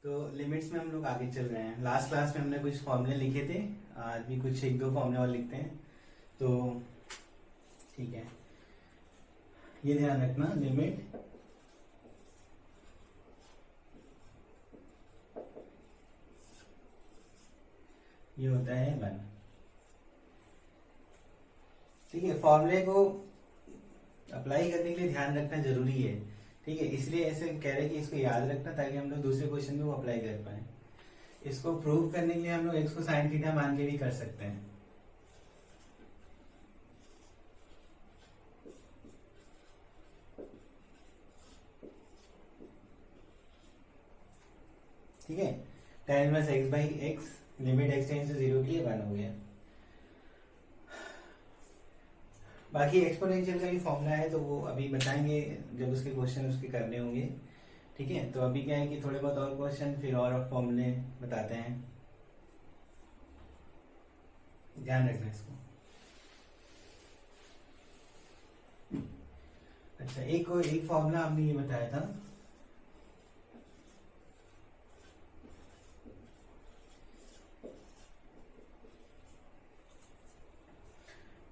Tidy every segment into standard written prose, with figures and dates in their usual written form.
तो लिमिट्स में हम लोग आगे चल रहे हैं। लास्ट क्लास में हमने कुछ फॉर्मूले लिखे थे, आज भी कुछ एक दो फॉर्मूले और लिखते हैं। तो ठीक है, ये ध्यान रखना, लिमिट ये होता है 1। ठीक है, फॉर्मूले को अप्लाई करने के लिए ध्यान रखना जरूरी है। ठीक है, इसलिए ऐसे कह रहे हैं कि इसको याद रखना ताकि हम लोग दूसरे क्वेश्चन में वो अप्लाई कर पाए। इसको प्रूव करने के लिए हम लोग x को साइन थीटा मान के भी कर सकते हैं। ठीक है, tan inverse x by X limit x tends to 0 के लिए 1 हो गया। बाकी एक्सपोनेंशियल का भी फॉर्मूला है तो वो अभी बताएंगे जब उसके क्वेश्चन उसके करने होंगे। ठीक है, तो अभी क्या है कि थोड़े बहुत और क्वेश्चन फिर और फॉर्मूले बताते हैं, ध्यान रखना इसको। अच्छा, एक फॉर्मूला हमने ये बताया था,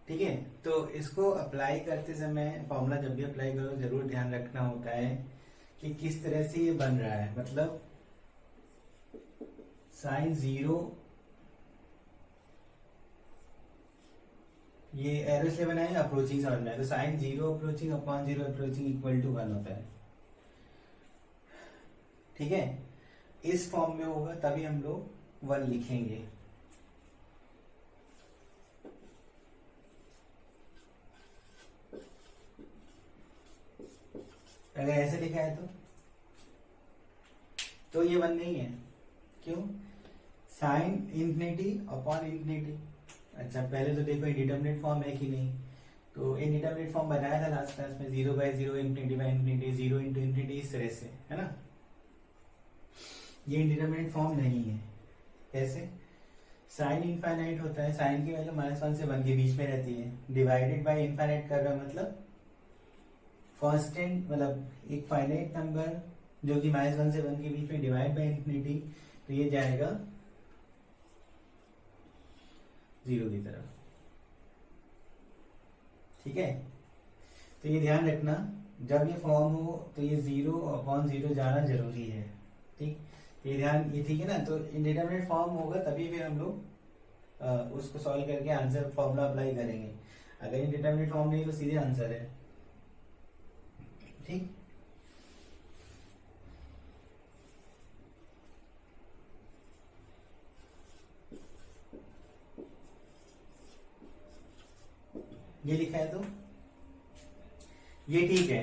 ठीक है। तो इसको अप्लाई करते समय फॉर्मूला जब भी अप्लाई करो जरूर ध्यान रखना होता है कि किस तरह से ये बन रहा है। मतलब साइन 0, ये एरो से बनाए अप्रोचिंग समझ में आए तो sine 0 approaching upon 0 approaching equal to 1 होता है। ठीक है, इस फॉर्म में होगा तभी हम लोग 1 लिखेंगे। अगर ऐसे लिखा है तो ये 1 नहीं है। क्यों? Sine infinity upon infinity. अच्छा, पहले तो देखो इंडिटरमिनेट फॉर्म है कि नहीं। तो इंडिटरमिनेट फॉर्म बनाया था लास्ट क्लास में, 0 by 0 infinity by infinity 0 into infinity, इस तरह से, है ना। ये इंडिटरमिनेट फॉर्म नहीं है। कैसे? साइन इनफाइनाइट होता है, साइन की वैल्यू -1 से 1 के बीच में रहती है, डिवाइडेड बाई इनफाइनाइट कर रहा है मतलब कांस्टेंट, मतलब एक फाइनाइट नंबर जो कि -1 से 1 के बीच में डिवाइड बाई इंफिनिटी, तो ये जाएगा 0 की तरफ। ठीक है, तो ये ध्यान रखना जब ये फॉर्म हो तो ये 0 अपॉन 0 जाना जरूरी है। ठीक, ये ध्यान, ये ठीक है ना। तो इंडिटरमिनेट फॉर्म होगा तभी फिर हम लोग उसको सॉल्व करके आंसर फॉर्मूला अप्लाई करेंगे। अगर इंडिटरमिनेट फॉर्म नहीं तो सीधे आंसर है। ठीक, ये लिखा है तो ये ठीक है।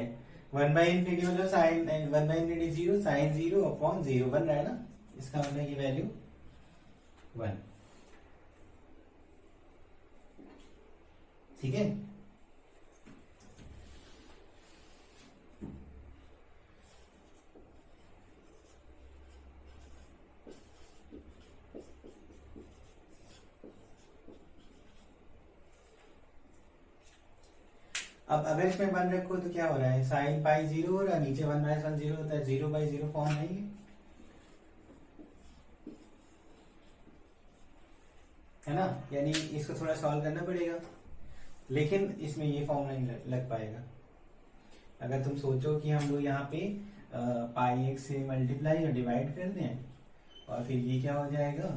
1 बाई इंफिनिटी मतलब sine 1 by infinity 0 sine 0 upon 0 बन रहा है ना, इसका मतलब ये वैल्यू 1। ठीक है, अब अगर इसमें 1 रखो तो क्या हो रहा है, साइन पाई 0 हो रहा है, नीचे 1 - 1 0 होता है, 0 बाई 0 फॉर्म नहीं है ना। यानी इसको थोड़ा सॉल्व करना पड़ेगा, लेकिन इसमें ये फॉर्म नहीं लग पाएगा। अगर तुम सोचो कि हम लोग यहाँ पे पाई x से मल्टीप्लाई और डिवाइड कर दें और फिर ये क्या हो जाएगा,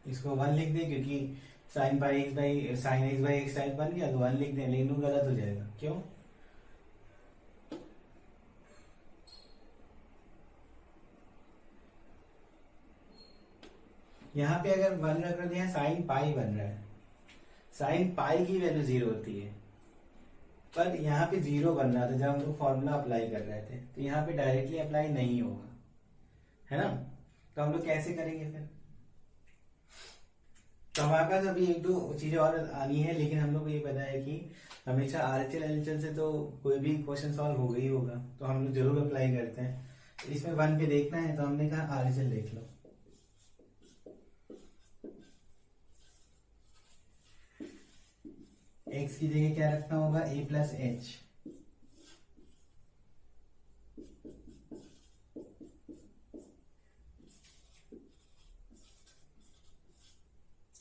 इसको 1 लिख दें क्योंकि sine pi x by sine x by x type बन गया तो 1 लिख दें, लेकिन वो गलत हो जाएगा। क्यों? यहाँ पे अगर 1 रख रहे हैं, साइन पाई बन रहा है, साइन पाई की वैल्यू 0 होती है, पर यहाँ पे 0 बन रहा था जब हम लोग फॉर्मूला अप्लाई कर रहे थे, तो यहाँ पे डायरेक्टली अप्लाई नहीं होगा, है ना। तो हम लोग कैसे करेंगे फिर? तो हमारे पास अभी एक दो चीजें और आनी है, लेकिन हम लोग को ये पता है कि हमेशा आरएचएल एलएचएल से तो कोई भी क्वेश्चन सॉल्व हो गई होगा, तो हम लोग जरूर अप्लाई करते हैं। इसमें 1 पे देखना है तो हमने कहा आरएचएल देख लो। x की जगह क्या रखना होगा, a plus H,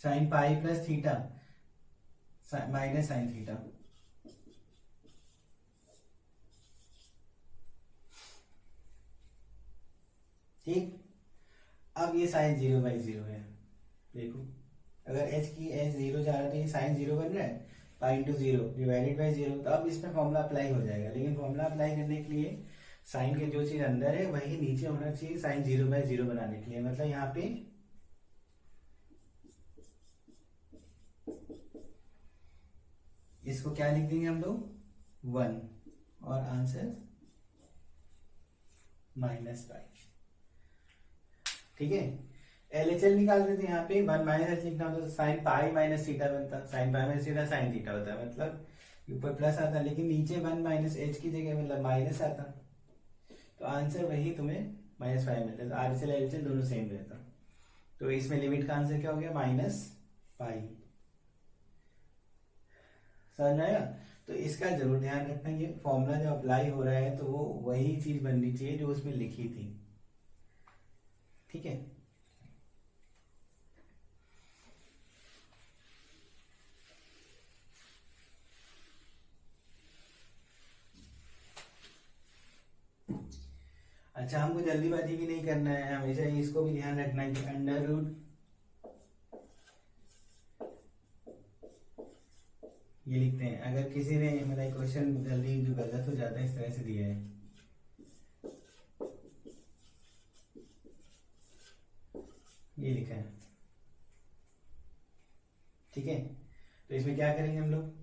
sine pi plus theta minus sine theta. ठीक, अब ये साइन 0/0 है। देखो अगर h की h 0 जा रहा है तो ये साइन 0 बन रहा है, पाई इंटू 0 डिवाइडेड बाई 0। तो अब इसमें फॉर्मूला अप्लाई हो जाएगा, लेकिन फॉर्मूला अप्लाई करने के लिए साइन के जो चीज अंदर है वही नीचे होना चाहिए साइन 0/0 बनाने के लिए। मतलब यहाँ पे इसको क्या लिख देंगे हम लोग 1 और आंसर -पाई। ठीक है, LHL निकाल रहे थे यहाँ पे 1 माइनस एच लिखना होता तो साइन पाई माइनस थीटा बनता, sine pi minus theta sine theta होता है, मतलब ऊपर प्लस आता, लेकिन नीचे 1 माइनस एच की जगह मतलब माइनस आता, तो आंसर वही तुम्हें -5 मिलता है। तो RHL LHL दोनों सेम रहता, तो इसमें लिमिट का आंसर क्या हो गया -पाई। समझ में आया? तो इसका जरूर ध्यान रखना, ये फॉर्मूला जब अप्लाई हो रहा है तो वो वही चीज बननी चाहिए जो उसमें लिखी थी। ठीक है, अच्छा हमको जल्दीबाजी भी नहीं करना है, हमेशा इसको भी ध्यान रखना है कि अंडर रूट ये लिखते हैं। अगर किसी ने मतलब क्वेश्चन जल्दी जो गलत हो जाता है इस तरह से दिया है, ये लिखा है। ठीक है, तो इसमें क्या करेंगे हम लोग,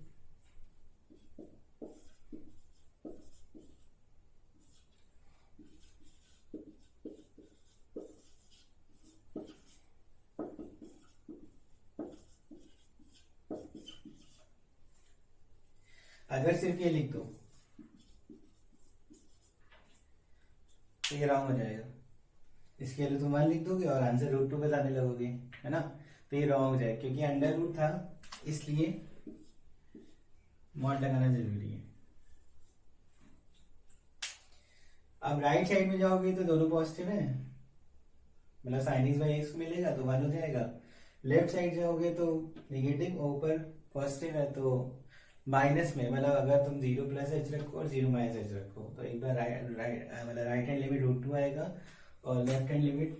अगर सिर्फ ये लिख दो तो ये रॉन्ग हो जाएगा। इसके लिए तुम 1 लिख दोगे और आंसर √2 बताने लगोगे, है ना, तो ये रॉन्ग हो जाएगा क्योंकि अंडर रूट था, इसलिए मॉड लगाना जरूरी है। अब राइट साइड में जाओगे तो दोनों पॉजिटिव है, मतलब साइन x बाई एक्स मिलेगा तो 1 हो जाएगा। लेफ्ट साइड जाओगे तो नेगेटिव, ऊपर पॉजिटिव है तो माइनस में, मतलब अगर तुम 0 प्लस एच रखो और 0 माइनस एच रखो तो एक बार मतलब राइट हैंड लिमिट √2 आएगा और लेफ्ट हैंड लिमिट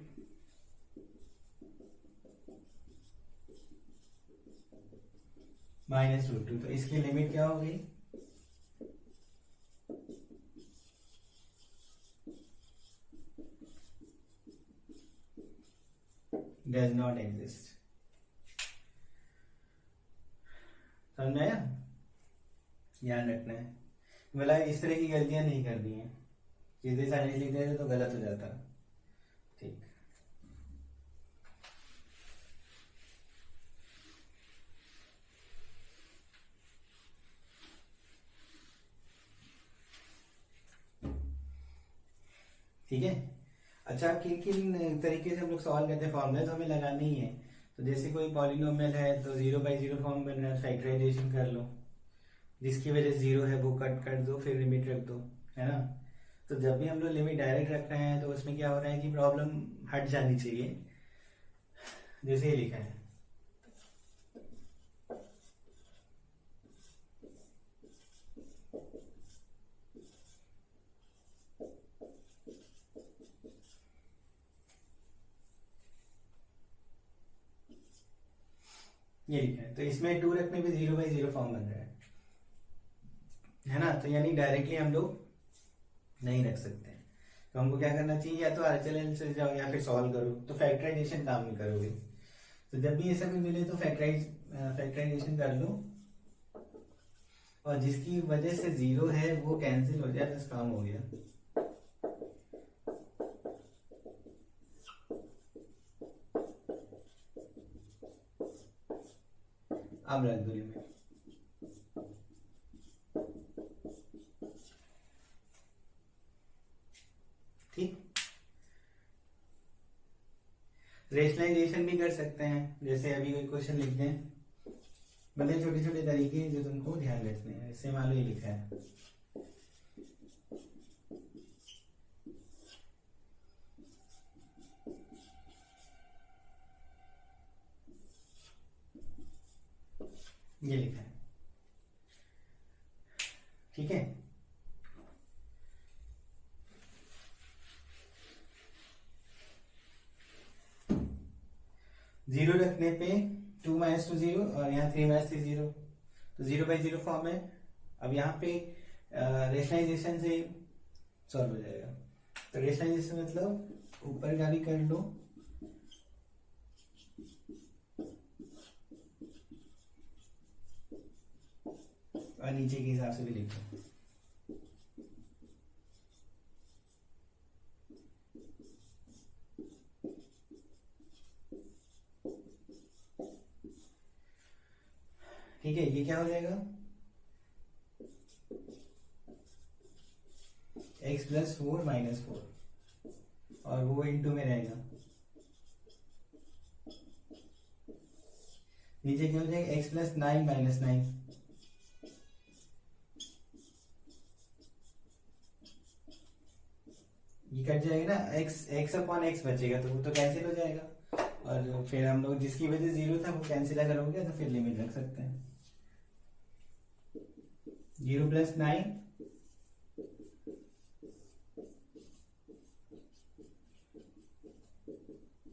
-√2। तो इसकी लिमिट क्या हो गई, डज नॉट एग्जिस्ट। समझ में आया? ध्यान रखना है, मतलब इस तरह की गलतियां नहीं करनी है, सीधे साइड लिख देते तो गलत हो जाता। ठीक, ठीक है। अच्छा किन किन तरीके से हम लोग सॉल्व करते हैं, फॉर्मूला तो हमें लगाना ही है। तो जैसे कोई पॉलिनोमियल है तो 0/0 फॉर्म बन रहा है, फैक्टराइजेशन कर लो, जिसकी वजह से 0 है वो कट कर दो, फिर लिमिट रख दो, है ना। तो जब भी हम लोग लिमिट डायरेक्ट रख रहे हैं तो उसमें क्या हो रहा है कि प्रॉब्लम हट जानी चाहिए, जैसे ये लिखा है। ये लिखा है, तो इसमें 2 रखने पे 0/0 फॉर्म बन रहा है ना। तो यानी डायरेक्टली हम लोग नहीं रख सकते, तो हमको क्या करना चाहिए, या तो RHL से जाओ या फिर सॉल्व करो, तो फैक्टराइजेशन काम नहीं करोगे। तो जब भी ऐसा कुछ मिले तो फैक्टराइजेशन कर लो, और जिसकी वजह से 0 है वो कैंसिल हो जाए, बस काम हो गया। अब रख दो लिमिट। ठीक, रेशनलाइजेशन भी कर सकते हैं, जैसे अभी कोई क्वेश्चन लिख दें, मतलब छोटे छोटे तरीके हैं जो तुमको ध्यान रखने हैं। जैसे मान लो ये लिखा है ये लिखा है, ठीक है। जीरो रखने पे 2 माइनस 2 0 और यहाँ 3 माइनस 3 0, तो 0/0 फॉर्म है। अब यहाँ पे रेशनलाइजेशन से सॉल्व हो जाएगा। तो रेशनलाइजेशन मतलब ऊपर का भी कर लो और नीचे के हिसाब से भी लिख लो। ठीक है, ये क्या हो जाएगा, x+4 - 4 और वो इंटू में रहेगा। नीचे क्या हो जाएगा, x+9 - 9, ये कट जाएगा ना, x/x बचेगा तो वो तो कैंसिल हो जाएगा। और फिर हम लोग जिसकी वजह 0 था वो कैंसिल अगर हो गया तो फिर लिमिट रख सकते हैं। 0 + 9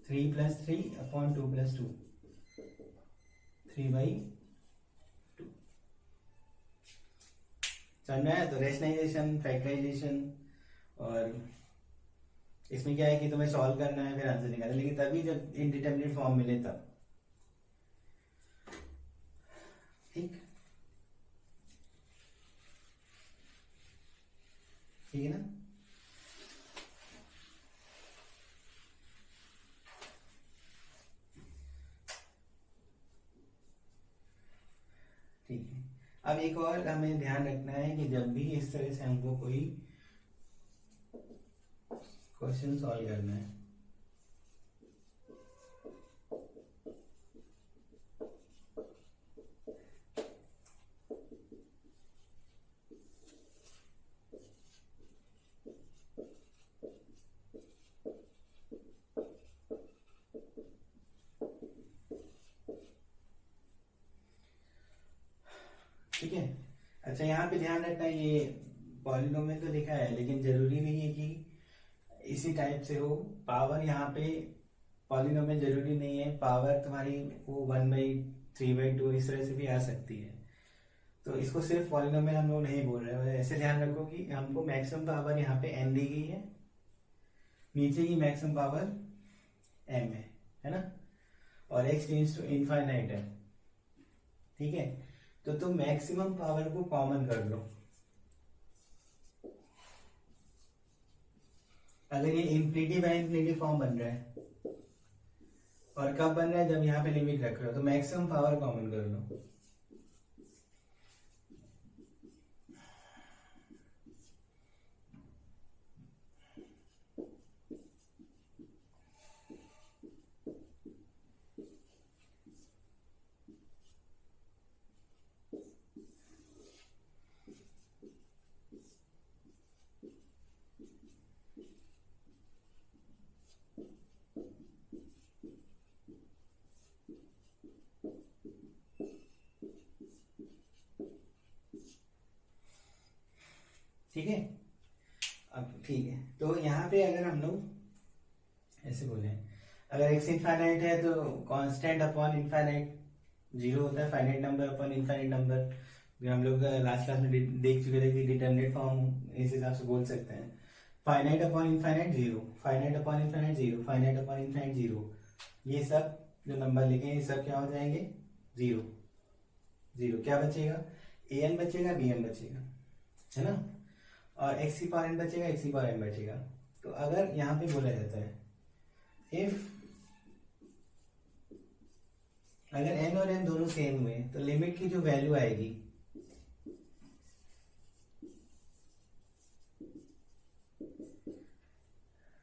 3 + 3/2 + 2 3/2। समझ में आया। तो रेशनलाइजेशन, फैक्टराइजेशन, और इसमें क्या है कि तुम्हें सॉल्व करना है फिर आंसर निकालना, लेकिन तभी जब इनडिटरमिनेट फॉर्म मिले तब। ठीक, ठीक है ना। ठीक है, अब एक और हमें ध्यान रखना है कि जब भी इस तरह से हमको कोई क्वेश्चन सॉल्व करना है, ठीक है। अच्छा, यहाँ पे ध्यान रखना है, ये पॉलिनोमियल तो लिखा है लेकिन जरूरी नहीं है कि इसी टाइप से हो। पावर यहाँ पे पॉलिनोमियल जरूरी नहीं है, पावर तुम्हारी वो 1/3/2 इस तरह से भी आ सकती है। तो इसको सिर्फ पॉलिनोमियल हम लोग नहीं बोल रहे हैं। ऐसे ध्यान रखो कि हमको मैक्सिमम पावर यहाँ पे n दी गई है, नीचे की मैक्सिमम पावर m है ना, और x टेंड्स टू इनफाइनाइट है। ठीक है, तो तुम मैक्सिमम पावर को कॉमन कर लो। अगर ये इंफिनिटी बाय इंफिनिटी फॉर्म बन रहा है, और कब बन रहा है, जब यहाँ पे लिमिट रख रहे हो, तो मैक्सिमम पावर कॉमन कर लो। ठीक है, अब ठीक है, तो यहाँ पे अगर हम लोग ऐसे बोले, अगर x इनफाइनाइट है तो कांस्टेंट अपॉन इनफाइनाइट 0 होता है, finite number upon infinite number, जो हम लोग लास्ट क्लास में देख चुके थे कि डिटरमिनेट फॉर्म इस हिसाब से बोल सकते हैं। Finite upon infinite 0, finite upon infinite 0, finite upon infinite 0, ये सब जो नंबर लिखे हैं ये सब क्या हो जाएंगे, 0 0। क्या बचेगा, an बचेगा, bm बचेगा, है ना, और x की पावर n बचेगा, x की पावर m बचेगा। तो अगर यहाँ पे बोला जाता है इफ अगर n और m दोनों सेम हुए तो लिमिट की जो वैल्यू आएगी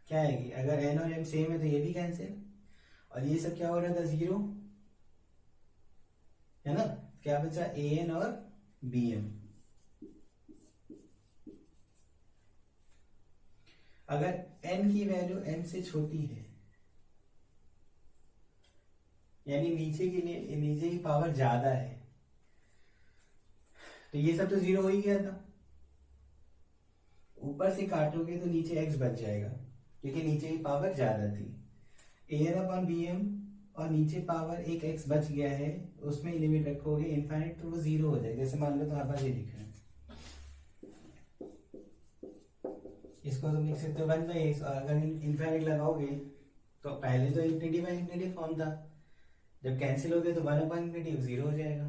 क्या आएगी, अगर n और m सेम है तो ये भी कैंसिल, और ये सब क्या हो रहा था, 0, है ना। क्या बचा, an और bm। अगर n की वैल्यू m से छोटी है, यानी नीचे की पावर ज्यादा है, तो ये सब तो जीरो हो ही गया था। ऊपर से काटोगे तो नीचे एक्स बच जाएगा क्योंकि नीचे की पावर ज्यादा थी। एन अपॉन बी एम और नीचे पावर एक एक्स बच गया है, उसमें लिमिट रखोगे इनफाइनाइट तो वो जीरो हो जाएगा। जैसे मान लो तो आप ये लिख रहे हैं, इसको तुम लिख सकते हो 1/x। और अगर इनफाइनाइट लगाओगे तो पहले तो इन्फिनिटी बाई इन्फिनिटी फॉर्म था, जब कैंसिल हो गया तो 1/∞ जीरो हो जाएगा,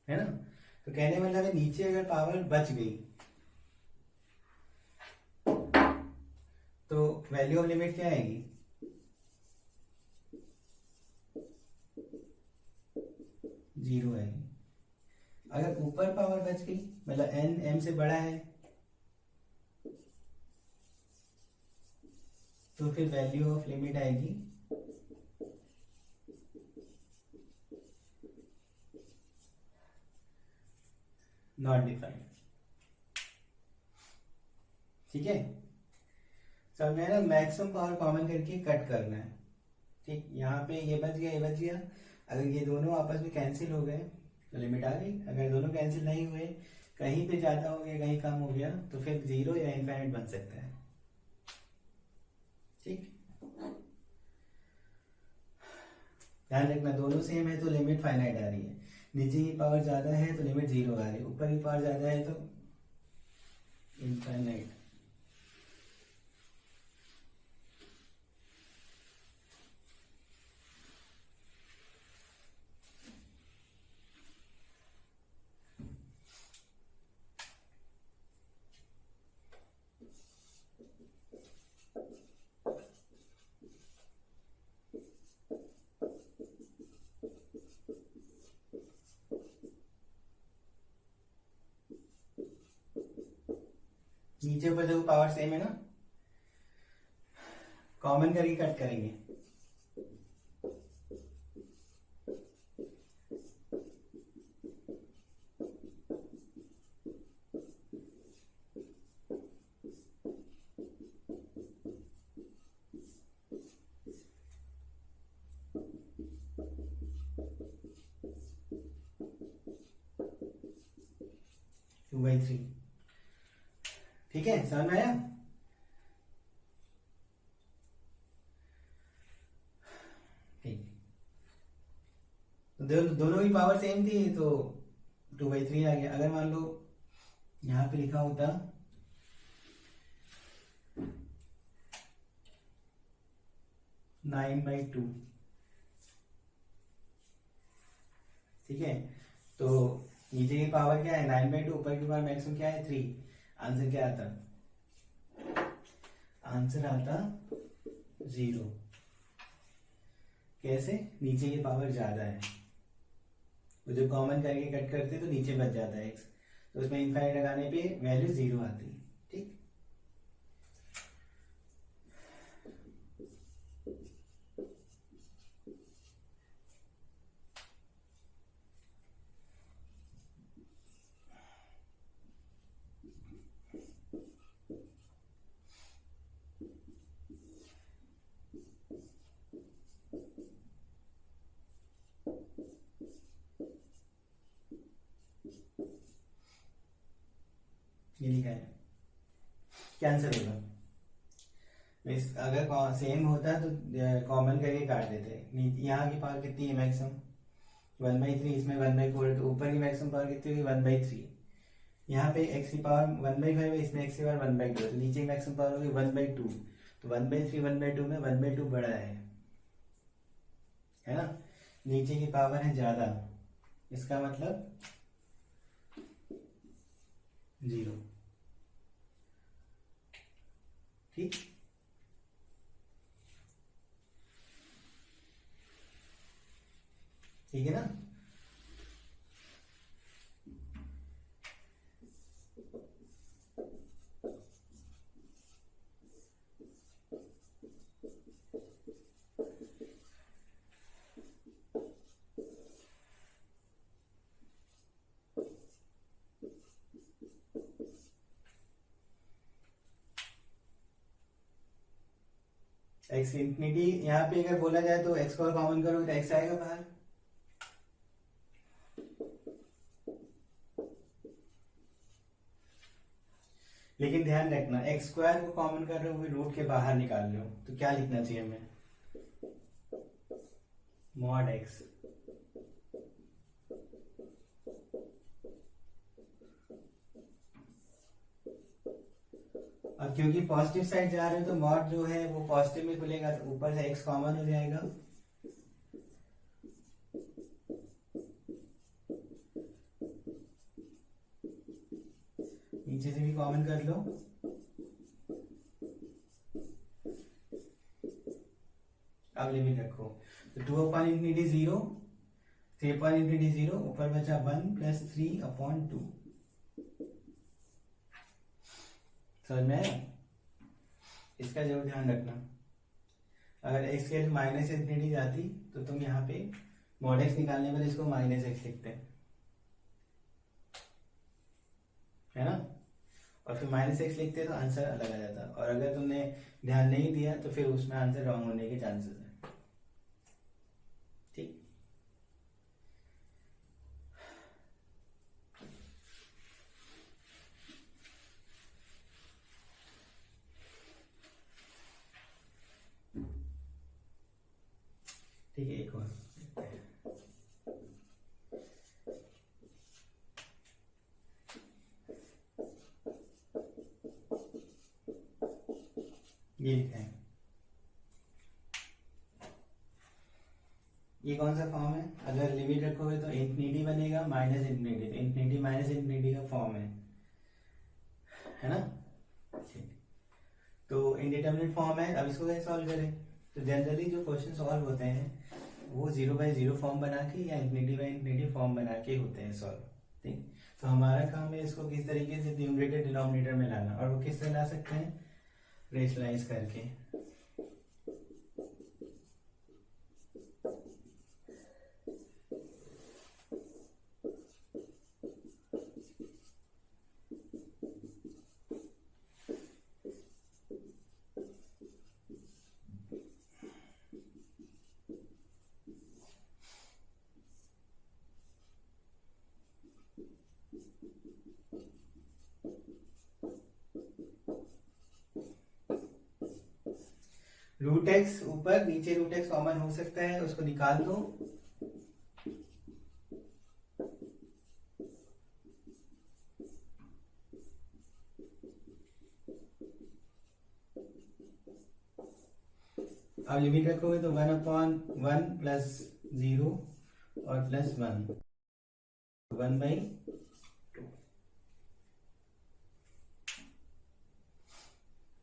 है ना। तो कहने मतलब है नीचे अगर पावर बच गई तो वैल्यू ऑफ लिमिट क्या आएगी, जीरो आएगी। अगर ऊपर पावर बच गई मतलब n m से बड़ा है तो फिर वैल्यू ऑफ लिमिट आएगी नॉट डिफाइंड। ठीक है, सब में ना मैक्सिमम पावर कॉमन करके कट करना है। ठीक, यहाँ पे ये बच गया ये बच गया, अगर ये दोनों आपस में कैंसिल हो गए तो लिमिट आ गई। अगर दोनों कैंसिल नहीं हुए, कहीं पे ज्यादा हो गया कहीं कम हो गया, तो फिर जीरो या इनफाइनाइट बन सकता है। ठीक, ध्यान रखना दोनों सेम है तो लिमिट फाइनाइट आ रही है, नीचे की पावर ज्यादा है तो लिमिट जीरो आ रही है, ऊपर की पावर ज्यादा है तो इनफाइनाइट। नीचे ऊपर देखो पावर सेम है ना, कॉमन करके कट करेंगे। टू बाई थ्री, ठीक है, समझ में आया। ठीक, तो दोनों की पावर सेम थी तो 2/3 आ गया। अगर मान लो यहां पे लिखा होता 9/2, ठीक है, तो नीचे की पावर क्या है 9/2, ऊपर की पावर मैक्सिमम क्या है 3। आंसर क्या आता, आंसर आता 0। कैसे, नीचे की पावर ज्यादा है, तो जब कॉमन करके कट करते तो नीचे बच जाता है x, तो उसमें इनफाइनाइट लगाने पे वैल्यू 0 आती है। ठीक, ये लिखा है, क्या आंसर होगा। अगर सेम होता तो कॉमन करके काट देते। यहाँ की पावर कितनी है मैक्सिमम 1/3, इसमें 1/4, तो ऊपर की मैक्सिमम पावर कितनी होगी 1/3। यहाँ पे x की पावर 1/5 है, इसमें x की पावर 1/2, तो नीचे की मैक्सिमम पावर होगी 1/2, तो 1/3 1/2 में 1/2 बड़ा है ना। नीचे की पावर है ज्यादा, इसका मतलब 0। ठीक, ठीक है ना। एक्स इंफिनिटी यहाँ पे अगर बोला जाए तो एक्स को कॉमन करोगे तो एक्स आएगा बाहर, लेकिन ध्यान रखना एक्स स्क्वायर को कॉमन कर रहे हो, रूट के बाहर निकाल रहे हो, तो क्या लिखना चाहिए हमें, मॉड एक्स। अब क्योंकि पॉजिटिव साइड जा रहे हो तो मॉड जो है वो पॉजिटिव में खुलेगा, तो ऊपर से एक्स कॉमन हो जाएगा, नीचे से भी कॉमन कर लो। अब लिमिट रखो, तो 2/∞ 0, 3/∞ 0, ऊपर बचा 1 + 3/2। समझ में आया? इसका जरूर ध्यान रखना। अगर x की -∞ जाती तो तुम यहाँ पे मॉड x निकालने पर इसको -x लिखते, है ना, और फिर -x लिखते तो आंसर अलग आ जाता, और अगर तुमने ध्यान नहीं दिया तो फिर उसमें आंसर रॉन्ग होने के चांसेस है। ठीक, ठीक है, एक और ये लिखा है, ये कौन सा फॉर्म है, अगर लिमिट रखोगे तो इंफिनिटी बनेगा, -∞, तो इंफिनिटी -∞ का फॉर्म है ना। ठीक, तो इनडिटरमिनेट फॉर्म है। अब इसको कैसे सॉल्व करें, तो जनरली जो क्वेश्चन सॉल्व होते हैं वो 0/0 फॉर्म बना के या ∞/∞ फॉर्म बना के होते हैं सॉल्व। ठीक, तो हमारा काम है इसको किस तरीके से न्यूमरेटर डिनोमिनेटर में लाना, और वो किस तरह ला सकते हैं, रेशनलाइज करके। √x ऊपर, नीचे √x कॉमन हो सकता है, उसको निकाल दो। अब लिमिट रखोगे तो 1/1 + 0 और +1, 1/2।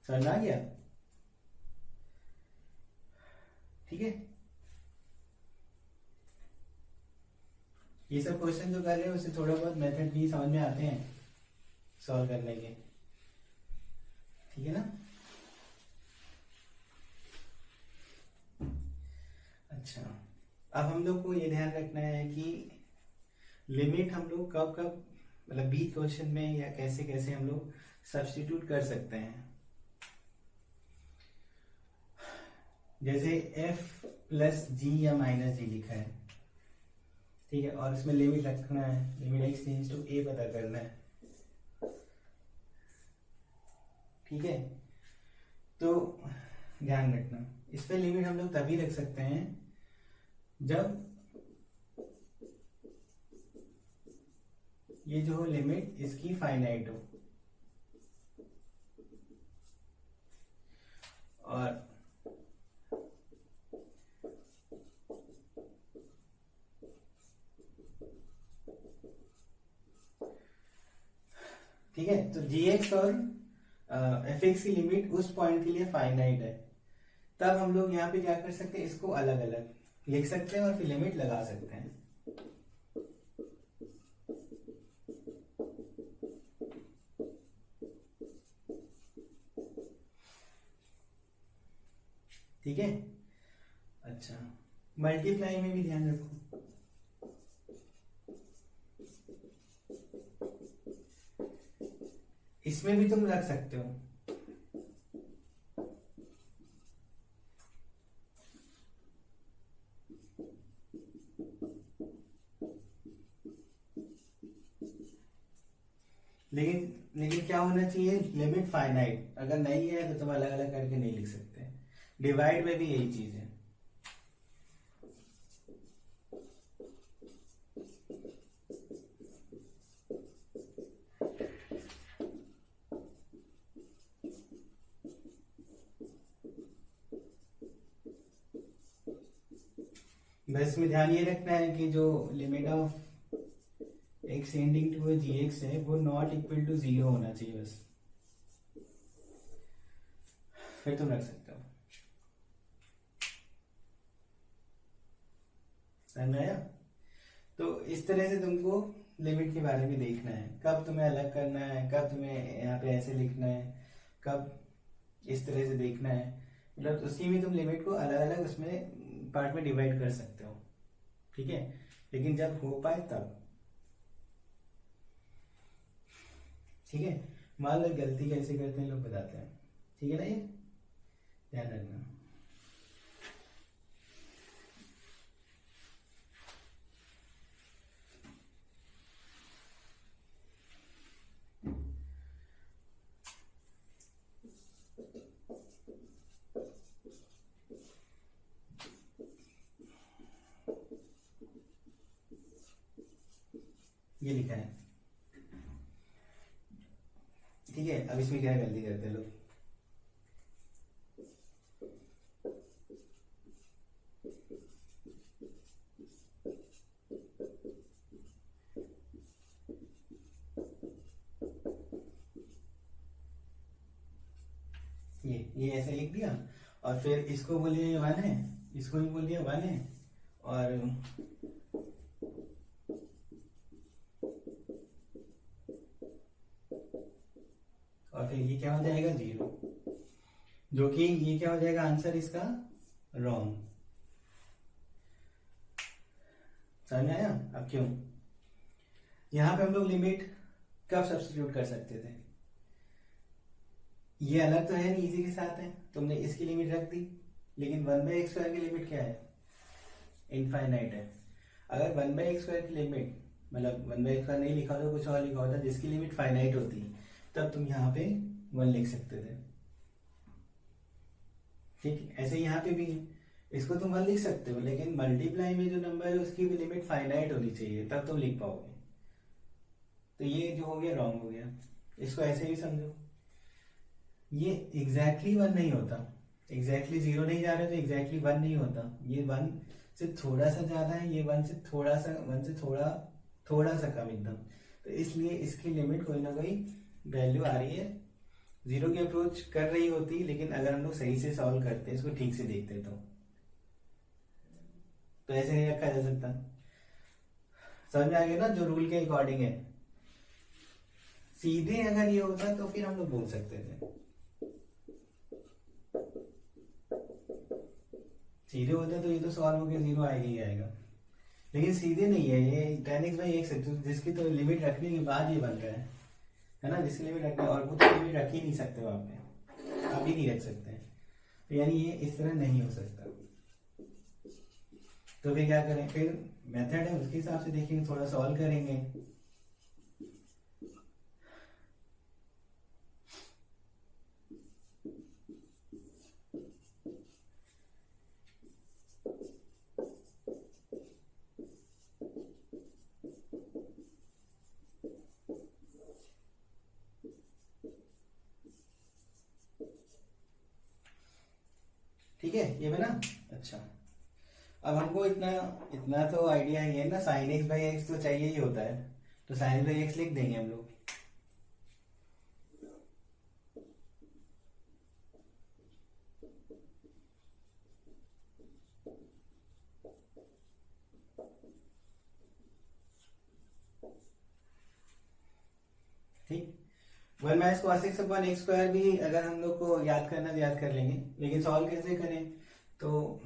समझ आ गया? ठीक है, ये सब क्वेश्चन जो कर रहे हैं उससे थोड़ा बहुत मेथड भी समझ में आते हैं सॉल्व करने के, ठीक है ना। अच्छा, अब हम लोग को ये ध्यान रखना है कि लिमिट हम लोग कब कब, मतलब बीच क्वेश्चन में या कैसे कैसे हम लोग सब्स्टिट्यूट कर सकते हैं। जैसे f + g या -g लिखा है, ठीक है, और इसमें लिमिट रखना है, limit x tends to a पता करना है, ठीक है। तो ध्यान रखना, इस पे लिमिट हम लोग तभी रख सकते हैं जब ये जो लिमिट इसकी फाइनाइट हो, और ठीक है, तो gx और fx की लिमिट उस पॉइंट के लिए फाइनाइट है, तब हम लोग यहाँ पे क्या कर सकते हैं, इसको अलग अलग लिख सकते हैं और फिर लिमिट लगा सकते हैं। ठीक है, अच्छा, मल्टीप्लाई में भी ध्यान रखो, इसमें भी तुम रख सकते हो। लेकिन लेकिन क्या होना चाहिए, लिमिट फाइनाइट। अगर नहीं है तो तुम अलग अलग करके नहीं लिख सकते। डिवाइड में भी यही चीज है। बस में ध्यान ये रखना है कि जो limit of x tending to gx है वो नॉट इक्वल टू 0 होना चाहिए बस, फिर तुम रख सकते हो। समझ में आया? तो इस तरह से तुमको लिमिट के बारे में देखना है, कब तुम्हें अलग करना है, कब तुम्हें यहाँ पे ऐसे लिखना है, कब इस तरह से देखना है। मतलब उसी में तुम लिमिट को अलग अलग उसमें पार्ट में डिवाइड कर सकते हो, ठीक है। लेकिन जब हो पाए तब, ठीक है। मान लो गलती कैसे करते हैं लोग बताते हैं, ठीक है ना, ये ध्यान रखना। ये लिखा है, ठीक है। अब इसमें क्या गलती करते हैं लोग, ये ऐसे लिख दिया और फिर इसको बोलिए 1 है, इसको भी बोलिए 1 है, और फिर ये क्या हो जाएगा 0, जो कि ये क्या हो जाएगा आंसर इसका रॉन्ग। समझ में आया? अब क्यों यहां पे हम लोग लिमिट कब सब्स्टिट्यूट कर सकते थे, ये अलग तो है नहीं, इसी के साथ है, तुमने इसकी लिमिट रख दी। लेकिन 1/x² की लिमिट क्या है, इनफाइनाइट है। अगर 1/x² की लिमिट, मतलब 1/x² नहीं लिखा होता, कुछ और लिखा होता जिसकी लिमिट फाइनाइट होती, तब तुम यहाँ पे 1 लिख सकते थे, ठीक। ऐसे यहाँ पे भी इसको तुम 1 लिख सकते हो, लेकिन मल्टीप्लाई में जो नंबर है उसकी भी लिमिट फाइनाइट होनी चाहिए, तब तुम लिख पाओगे। तो ये जो हो गया रॉन्ग हो गया। इसको ऐसे भी समझो, ये एग्जैक्टली 1 नहीं होता, एग्जैक्टली 0 नहीं जा रहे तो एग्जैक्टली 1 नहीं होता। ये 1 से थोड़ा सा ज्यादा है, ये 1 से थोड़ा सा कम एकदम। तो इसलिए इसकी लिमिट कोई ना कोई वैल्यू आ रही है, 0 की अप्रोच कर रही होती। लेकिन अगर हम लोग सही से सॉल्व करते, इसको ठीक से देखते तो ऐसे नहीं रखा जा सकता। समझ में आ गया ना, जो रूल के अकॉर्डिंग है। सीधे अगर ये होता तो फिर हम लोग बोल सकते थे, सीधे होता तो ये तो सॉल्व होकर 0 आएगा ही आएगा। लेकिन सीधे नहीं है, ये tan x/x है, जिसकी तो लिमिट रखने के बाद ये बन रहा है ना, जिसकी लिमिट रखने, और वो तो लिमिट रख ही नहीं सकते वहां पे, आप ही नहीं रख सकते। तो यानी ये इस तरह नहीं हो सकता। तो फिर क्या करें, फिर मेथड है उसके हिसाब से देखेंगे, थोड़ा सॉल्व करेंगे। ठीक है, ये बना। अच्छा, अब हमको इतना तो आइडिया ही है ना, sin x/x तो चाहिए ही होता है, तो sin x/x लिख देंगे हम लोग। ठीक, 1 - cos x/x² भी अगर हम लोग को याद करना तो याद कर लेंगे, लेकिन सॉल्व कैसे करें, तो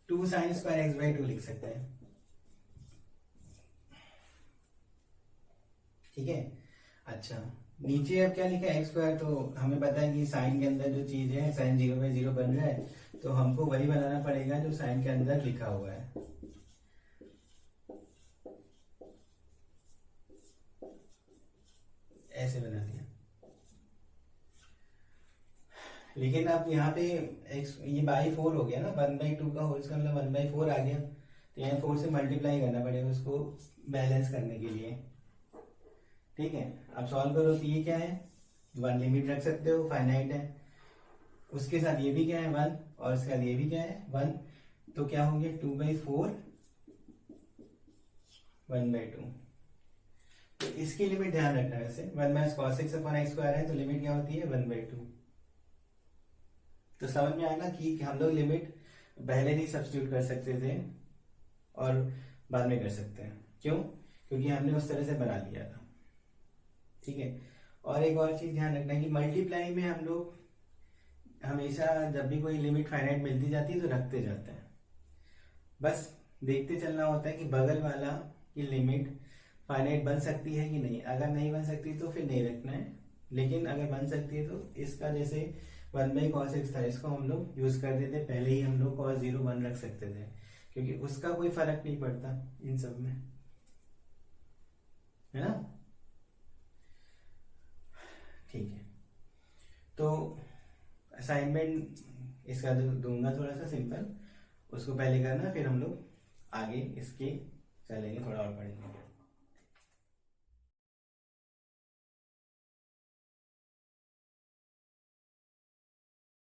2 sin² x/2 लिख सकते हैं, ठीक है। अच्छा, नीचे अब क्या लिखा है x², तो हमें पता है कि साइन के अंदर जो चीज है sin 0/0 बन रहा है, तो हमको वही बनाना पड़ेगा जो साइन के अंदर लिखा हुआ है। ऐसे बना दिया। लेकिन अब यहाँ पे ये बाई 4 हो गया ना, 1/2 का होल स्क्वायर मतलब 1/4 आ गया, तो यहाँ 4 से मल्टीप्लाई करना पड़ेगा उसको बैलेंस करने के लिए। ठीक है, अब सॉल्व करो तो ये क्या है, 1 लिमिट रख सकते हो, फाइनाइट है। उसके साथ ये भी क्या है 1, और उसके बाद ये भी क्या है 1, तो क्या हो गया 2/4 1/2। तो इसकी लिमिट ध्यान रखना है, वैसे 1 - cos x/x² है तो लिमिट क्या होती है 1/2। तो समझ में आया ना कि हम लोग लिमिट पहले नहीं सब्स्टिट्यूट कर सकते थे और बाद में कर सकते हैं। क्यों? क्योंकि हमने उस तरह से बना लिया था। ठीक है, और एक और चीज ध्यान रखना है कि मल्टीप्लाई में हम लोग हमेशा जब भी कोई लिमिट फाइनाइट मिलती जाती है तो रखते जाते हैं। बस देखते चलना होता है कि बगल वाला की लिमिट फाइनाइट बन सकती है कि नहीं। अगर नहीं बन सकती तो फिर नहीं रखना है, लेकिन अगर बन सकती है तो इसका जैसे 1/cos x था, इसको हम लोग यूज कर देते, पहले ही हम लोग cos 0 1 रख सकते थे, क्योंकि उसका कोई फर्क नहीं पड़ता इन सब में, है ना। ठीक है, तो असाइनमेंट इसका दूंगा थोड़ा सा सिंपल, उसको पहले करना, फिर हम लोग आगे इसके चलेंगे, थोड़ा और पढ़ेंगे।